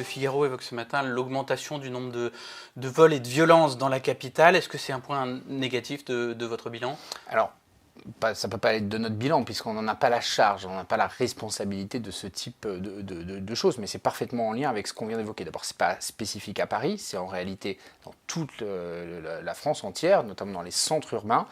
Figaro évoque ce matin l'augmentation du nombre de vols et de violences dans la capitale. Est-ce que c'est un point négatif de votre bilan ? Alors, ça ne peut pas être de notre bilan, puisqu'on n'en a pas la charge, on n'a pas la responsabilité de ce type de choses, mais c'est parfaitement en lien avec ce qu'on vient d'évoquer. D'abord, ce n'est pas spécifique à Paris, c'est en réalité dans toute la France entière, notamment dans les centres urbains,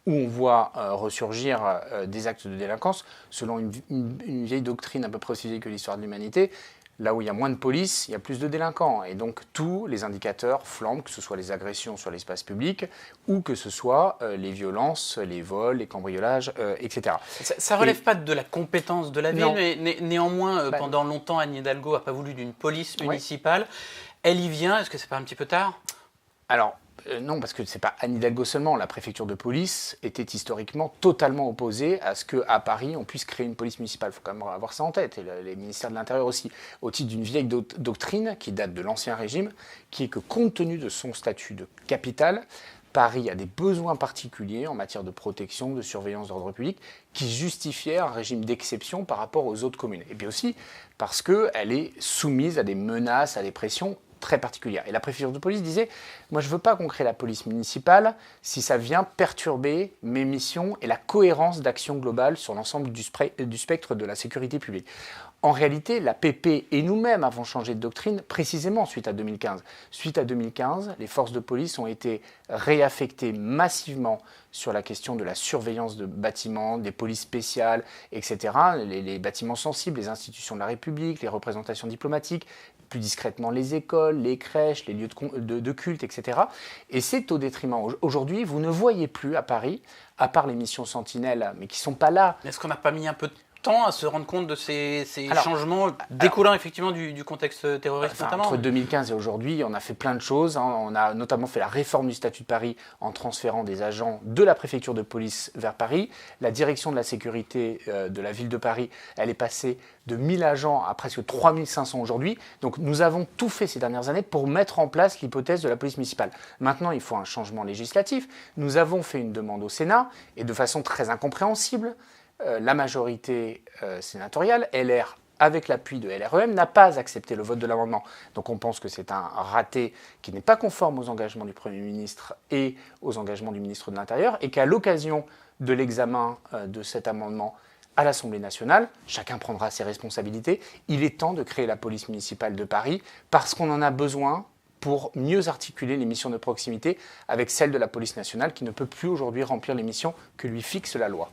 où on voit ressurgir des actes de délinquance, selon une vieille doctrine à peu près aussi vieille que l'histoire de l'humanité. Là où il y a moins de police, il y a plus de délinquants. Et donc tous les indicateurs flambent, que ce soit les agressions sur l'espace public ou que ce soit les violences, les vols, les cambriolages, etc. Ça ne relève pas de la compétence de la ville, Non. mais néanmoins, pendant longtemps, Anne Hidalgo n'a pas voulu d'une police municipale. Elle y vient, est-ce que c'est pas un petit peu tard ? Alors, non, parce que ce n'est pas Anne Hidalgo seulement. La préfecture de police était historiquement totalement opposée à ce qu'à Paris, on puisse créer une police municipale. Il faut quand même avoir ça en tête, et les ministères de l'Intérieur aussi, au titre d'une vieille doctrine qui date de l'Ancien Régime, qui est que compte tenu de son statut de capitale, Paris a des besoins particuliers en matière de protection, de surveillance d'ordre public, qui justifiaient un régime d'exception par rapport aux autres communes. Et puis aussi parce qu'elle est soumise à des menaces, à des pressions très particulière. Et la préfecture de police disait, moi je ne veux pas qu'on crée la police municipale si ça vient perturber mes missions et la cohérence d'action globale sur l'ensemble du spectre de la sécurité publique. En réalité, la PP et nous-mêmes avons changé de doctrine précisément suite à 2015. Suite à 2015, les forces de police ont été réaffectées massivement sur la question de la surveillance de bâtiments, des polices spéciales, etc. Les bâtiments sensibles, les institutions de la République, les représentations diplomatiques, plus discrètement les écoles, les crèches, les lieux de culte, etc. Et c'est au détriment. Aujourd'hui, vous ne voyez plus à Paris, à part les missions Sentinelle, mais qui ne sont pas là. Est-ce qu'on n'a pas mis un peu de temps à se rendre compte de ces changements découlant effectivement du contexte terroriste notamment ? Entre 2015 et aujourd'hui, on a fait plein de choses. On a notamment fait la réforme du statut de Paris en transférant des agents de la préfecture de police vers Paris. La direction de la sécurité de la ville de Paris, elle est passée de 1000 agents à presque 3500 aujourd'hui. Donc nous avons tout fait ces dernières années pour mettre en place l'hypothèse de la police municipale. Maintenant, il faut un changement législatif. Nous avons fait une demande au Sénat et de façon très incompréhensible, la majorité sénatoriale, LR, avec l'appui de LREM, n'a pas accepté le vote de l'amendement. Donc on pense que c'est un raté qui n'est pas conforme aux engagements du Premier ministre et aux engagements du ministre de l'Intérieur, et qu'à l'occasion de l'examen de cet amendement à l'Assemblée nationale, chacun prendra ses responsabilités, il est temps de créer la police municipale de Paris, parce qu'on en a besoin pour mieux articuler les missions de proximité avec celles de la police nationale qui ne peut plus aujourd'hui remplir les missions que lui fixe la loi.